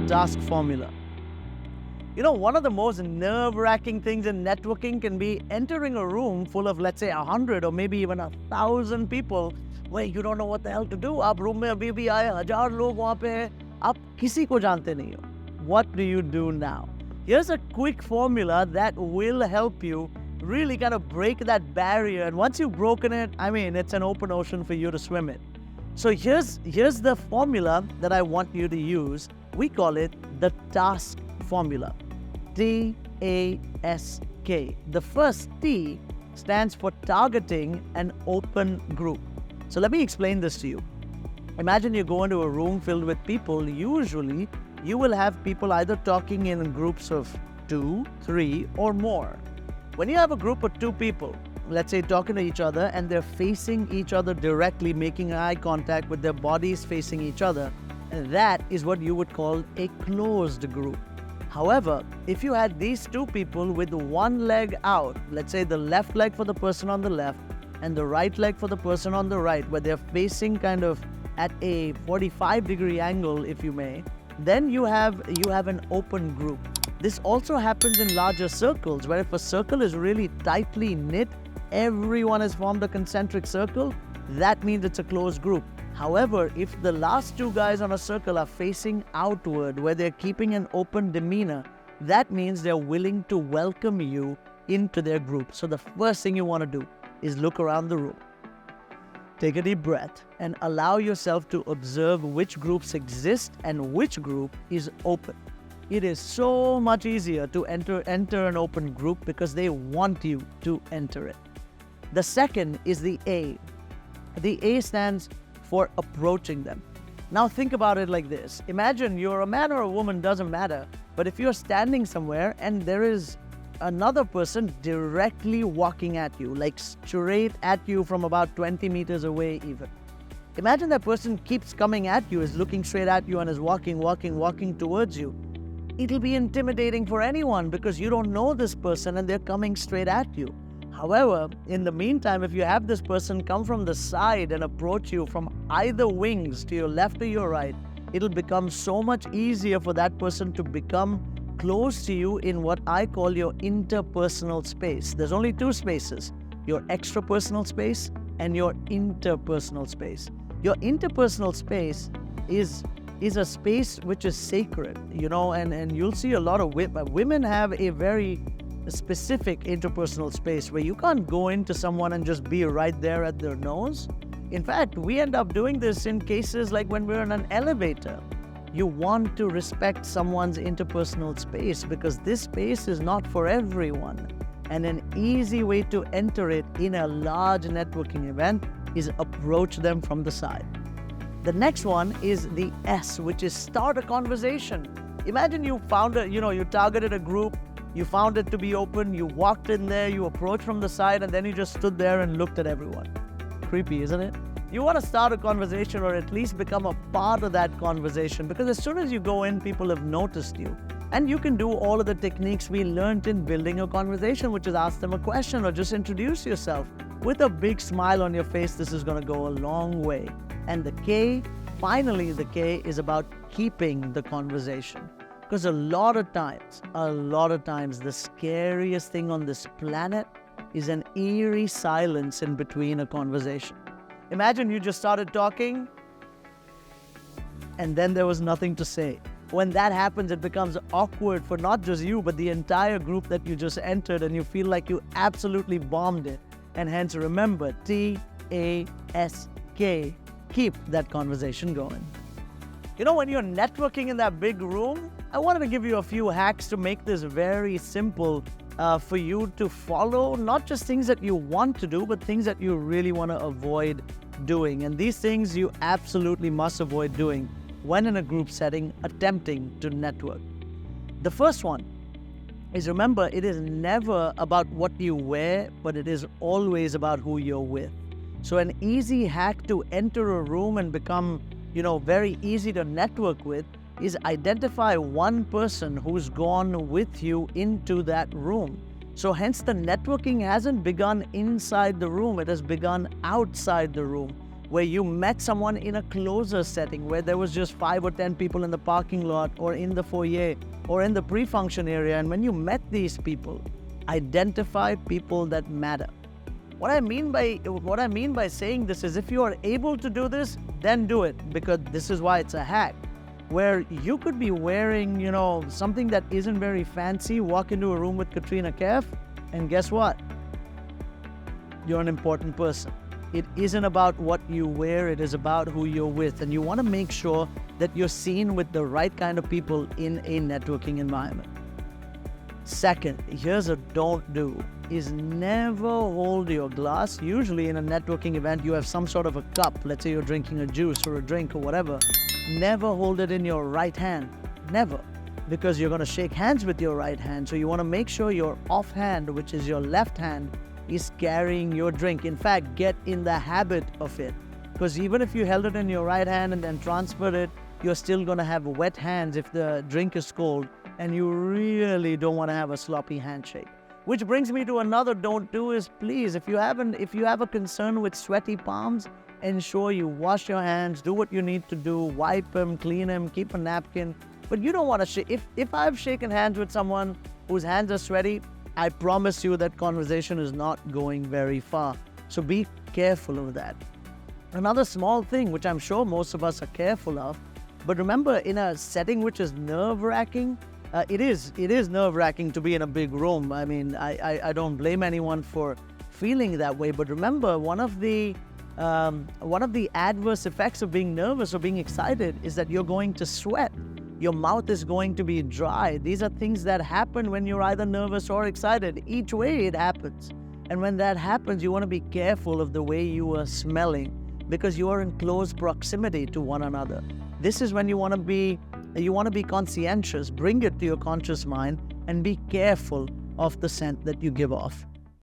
task formula. One of the most nerve-wracking things in networking can be entering a room full of, let's say, 100 or maybe even 1,000 people where you don't know what the hell to do. आप room में अभी भी आए 1,000 लोग वहाँ पे हैं, आप किसी को जानते नहीं हो. What do you do now? Here's a quick formula that will help you really kind of break that barrier. And once you've broken it, it's an open ocean for you to swim in. So here's the formula that I want you to use. We call it the task formula. T-A-S-K. The first T stands for targeting an open group. So let me explain this to you. Imagine you go into a room filled with people. Usually, you will have people either talking in groups of 2, 3, or more. When you have a group of 2 people, let's say talking to each other, and they're facing each other directly, making eye contact with their bodies facing each other, that is what you would call a closed group. However, if you had these 2 people with one leg out, let's say the left leg for the person on the left and the right leg for the person on the right, where they're facing kind of at a 45-degree angle, if you may, then you have an open group. This also happens in larger circles, where if a circle is really tightly knit, everyone has formed a concentric circle, that means it's a closed group. However, if the last 2 guys on a circle are facing outward, where they're keeping an open demeanor, that means they're willing to welcome you into their group. So the first thing you want to do is look around the room. Take a deep breath and allow yourself to observe which groups exist and which group is open. It is so much easier to enter an open group because they want you to enter it. The second is the A. The A stands for approaching them. Now think about it like this. Imagine you're a man or a woman, doesn't matter, but if you're standing somewhere and there is another person directly walking at you, like straight at you from about 20 meters away even. Imagine that person keeps coming at you, is looking straight at you and is walking towards you. It'll be intimidating for anyone because you don't know this person and they're coming straight at you. However, in the meantime, if you have this person come from the side and approach you from either wings to your left or your right, it'll become so much easier for that person to become close to you in what I call your interpersonal space. There's only 2 spaces, your extrapersonal space and your interpersonal space. Your interpersonal space is a space which is sacred, and you'll see a lot of women have a very specific interpersonal space where you can't go into someone and just be right there at their nose. In fact, we end up doing this in cases like when we're in an elevator. You want to respect someone's interpersonal space because this space is not for everyone. And an easy way to enter it in a large networking event is approach them from the side. The next one is the S, which is start a conversation. Imagine you you targeted a group, you found it to be open, you walked in there, you approached from the side, and then you just stood there and looked at everyone. Creepy, isn't it? You want to start a conversation or at least become a part of that conversation, because as soon as you go in, people have noticed you. And you can do all of the techniques we learned in building a conversation, which is ask them a question or just introduce yourself. With a big smile on your face, this is going to go a long way. And the K, finally the K, is about keeping the conversation. Because a lot of times, the scariest thing on this planet is an eerie silence in between a conversation. Imagine you just started talking and then there was nothing to say. When that happens, it becomes awkward for not just you, but the entire group that you just entered, and you feel like you absolutely bombed it. And hence, remember, T-A-S-K, keep that conversation going. When you're networking in that big room, I wanted to give you a few hacks to make this very simple for you to follow, not just things that you want to do, but things that you really want to avoid doing. And these things you absolutely must avoid doing when in a group setting attempting to network. The first one is, remember, it is never about what you wear, but it is always about who you're with. So an easy hack to enter a room and become, very easy to network with is identify one person who's gone with you into that room. So hence the networking hasn't begun inside the room, it has begun outside the room, where you met someone in a closer setting, where there was just 5 or 10 people in the parking lot or in the foyer or in the pre-function area. And when you met these people, identify people that matter. What I mean by saying this is, if you are able to do this, then do it, because this is why it's a hack. Where you could be wearing, something that isn't very fancy, walk into a room with Katrina Kaif, and guess what? You're an important person. It isn't about what you wear, it is about who you're with. And you want to make sure that you're seen with the right kind of people in a networking environment. Second, here's a don't do, is never hold your glass. Usually in a networking event, you have some sort of a cup. Let's say you're drinking a juice or a drink or whatever. Never hold it in your right hand. Never. Because you're going to shake hands with your right hand. So you want to make sure your offhand, which is your left hand, is carrying your drink. In fact, get in the habit of it. Because even if you held it in your right hand and then transferred it, you're still going to have wet hands if the drink is cold. And you really don't want to have a sloppy handshake. Which brings me to another don't do is, please, if you have a concern with sweaty palms, ensure you wash your hands, do what you need to do, wipe them, clean them, keep a napkin. But you don't want to shake. If I've shaken hands with someone whose hands are sweaty, I promise you that conversation is not going very far. So be careful of that. Another small thing, which I'm sure most of us are careful of, but remember, in a setting which is nerve-wracking, it is nerve-wracking to be in a big room. I mean, I don't blame anyone for feeling that way. But remember, one of the adverse effects of being nervous or being excited is that you're going to sweat. Your mouth is going to be dry. These are things that happen when you're either nervous or excited. Each way it happens. And when that happens, you want to be careful of the way you are smelling, because you are in close proximity to one another. This is when you want to be conscientious. Bring it to your conscious mind and be careful of the scent that you give off.